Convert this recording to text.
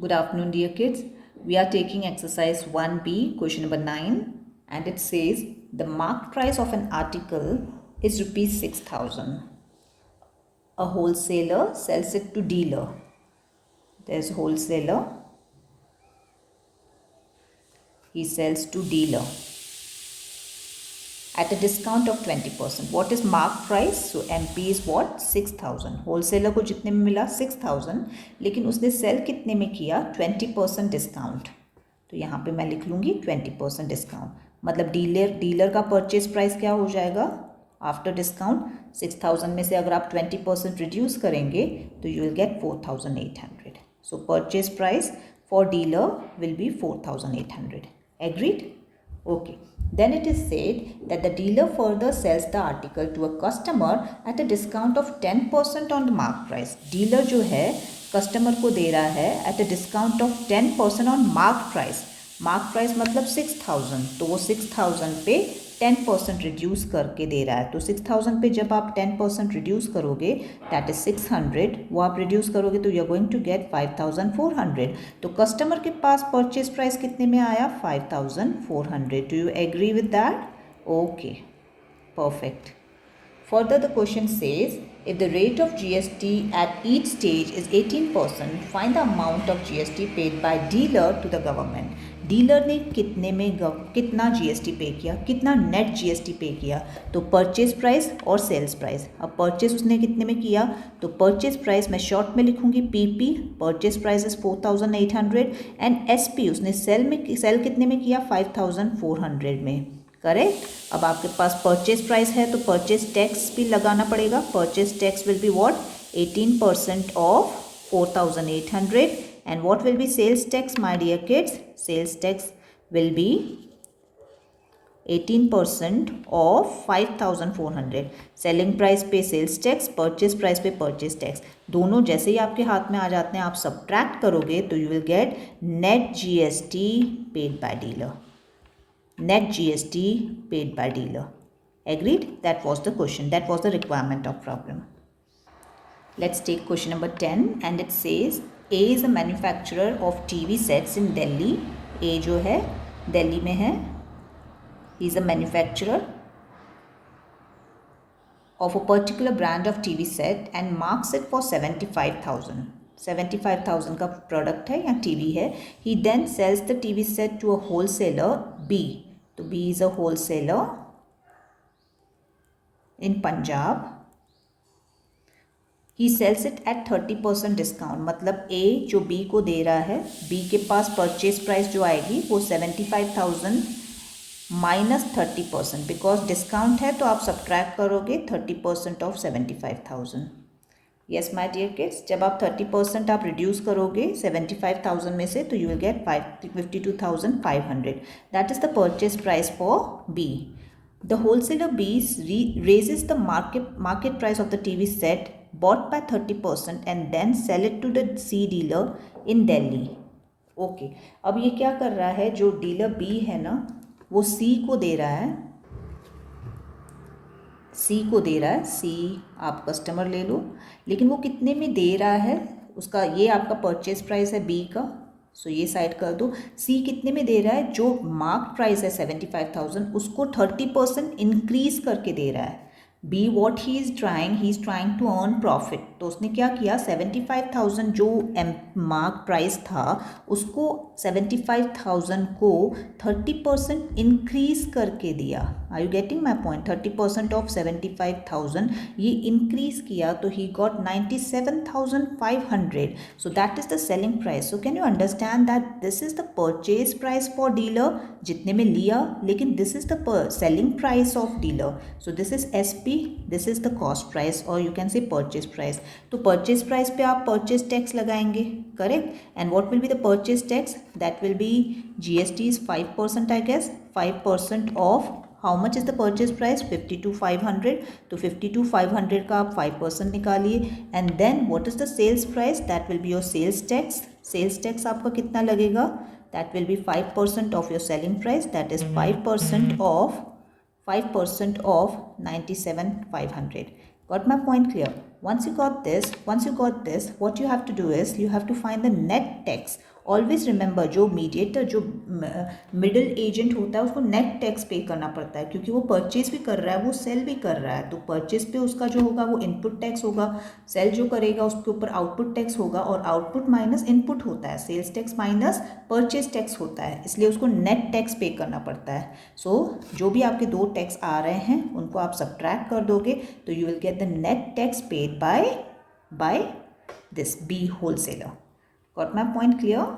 Good afternoon, dear kids. We are taking exercise 1B, question number 9, and it says the marked price of an article is rupees 6,000. A wholesaler sells it to dealer. There's wholesaler. He sells to dealer at a discount of 20%. What is marked price? So MP is what? 6,000. Wholesaler को जितने में मिला 6,000, लेकिन उसने cell कितने में किया? 20% discount. तो यहाँ पे मैं लिख लूँगी 20% डिस्काउंट. मतलब डीलर का परचेज प्राइस क्या हो जाएगा आफ्टर डिस्काउंट? 6,000 में से अगर आप 20% रिड्यूस करेंगे तो you will gate 4,800. So purchase price for dealer will be 4,800. Agreed? Okay. Then it is said that the dealer further sells the article to a customer at a discount of 10% on the mark price. Dealer जो है customer को दे रहा है at a discount of 10% on mark price. Mark price मतलब 6,000, तो वो 6,000 पे 10% reduce करके दे रहा है. तो 6,000 पे जब आप 10% रिड्यूस करोगे दैट इज 600, वो आप रिड्यूस करोगे तो you are going to get 5,400. तो कस्टमर के पास परचेज प्राइस कितने में आया? 5,400. Do you agree with that? Okay, perfect. Further, the question says, if the rate of GST at each stage is 18%, find the amount of GST paid by dealer to the government. Dealer ने कितना GST पे किया, कितना net GST पे किया? तो purchase price और sales price. अब परचेज उसने कितने में किया? तो परचेज प्राइस मैं शॉर्ट में लिखूंगी PP, purchase price is 4,800, and SP उसने सेल कितने में किया? 5,400 में. करेक्ट. अब आपके पास परचेज प्राइस है तो परचेज टैक्स भी लगाना पड़ेगा. Purchase tax will be what? 18% of 4,800. And what will be sales tax my dear kids? Sales tax will be 18% of 5,400. Selling price पे सेल्स टैक्स, परचेज प्राइस पे purchase tax. दोनों जैसे ही आपके हाथ में आ जाते हैं आप सब्ट्रैक्ट करोगे तो you will gate net GST paid by dealer. Net GST paid by dealer. Agreed? That was the question. That was the requirement of problem. Let's take question number 10, and it says A is a manufacturer of TV sets in Delhi. A जो है दिल्ली में है. He is a manufacturer of a particular brand of TV set and marks it for 75,000. 75,000 का product है या TV है. He then sells the TV set to a wholesaler B. तो B is a wholesaler in Punjab. He sells it at 30% discount. मतलब A जो B को दे रहा है, B के पास परचेज प्राइस जो आएगी वो 75,000 माइनस 30%. बिकॉज डिस्काउंट है तो आप सब्ट्रैक्ट करोगे 30% of 75,000. Yes my dear kids, जब आप 30% आप रिड्यूस करोगे 75,000 में से तो you will gate 52,500. That is the purchase price for B. The wholesaler B raises the market price of the TV set bought by 30% and then sell it to the C dealer in Delhi. Okay, अब ये क्या कर रहा है? जो dealer B है ना वो C को दे रहा है. C आप कस्टमर ले लो, लेकिन वो कितने में दे रहा है? उसका ये आपका परचेज प्राइस है B का, सो ये साइड कर दो. C कितने में दे रहा है? जो मार्क प्राइस है 75,000 उसको 30% इंक्रीज करके दे रहा है. B what he is trying to earn profit. तो उसने क्या किया? 75,000 जो मार्क प्राइस था उसको 75,000 को 30% इंक्रीज करके दिया. Are you getting my point? 30% of 75,000 ये इंक्रीज किया तो ही got 97,500. So that is the selling price. So can you understand that this is the purchase price for dealer जितने में लिया, लेकिन this is the selling price of dealer. So this is SP, this is the cost price और you can say purchase price. तो purchase price पे आप purchase tax लगाएंगे. Correct. And what will be the purchase tax? That will be GST is 5% I guess. 5% of how much is the purchase price? 52,500. तो 52,500 का आप 5% निकालिए. And then what is the sales price? That will be your sales tax. Sales tax आपका कितना लगेगा? That will be 5% of your selling price. That is 5% of 97,500. Got my point clear? once you got this, what you have to do is you have to find the net tax. Always remember, जो mediator, जो middle agent होता है उसको net tax पे करना पड़ता है, क्योंकि वो परचेज भी कर रहा है, वो सेल भी कर रहा है। तो परचेज पे उसका जो होगा वो इनपुट टैक्स होगा, सेल जो करेगा उसके ऊपर आउटपुट टैक्स होगा, और आउटपुट माइनस इनपुट होता है, sales tax minus purchase tax होता है, इसलिए उसको नेट टैक्स पे करना पड़ता है। सो जो भी आपके दो टैक्स आ रहे हैं उनको आप सब्ट्रैक्ट कर दोगे तो you will get the net tax paid by this B wholesaler. Got my point clear?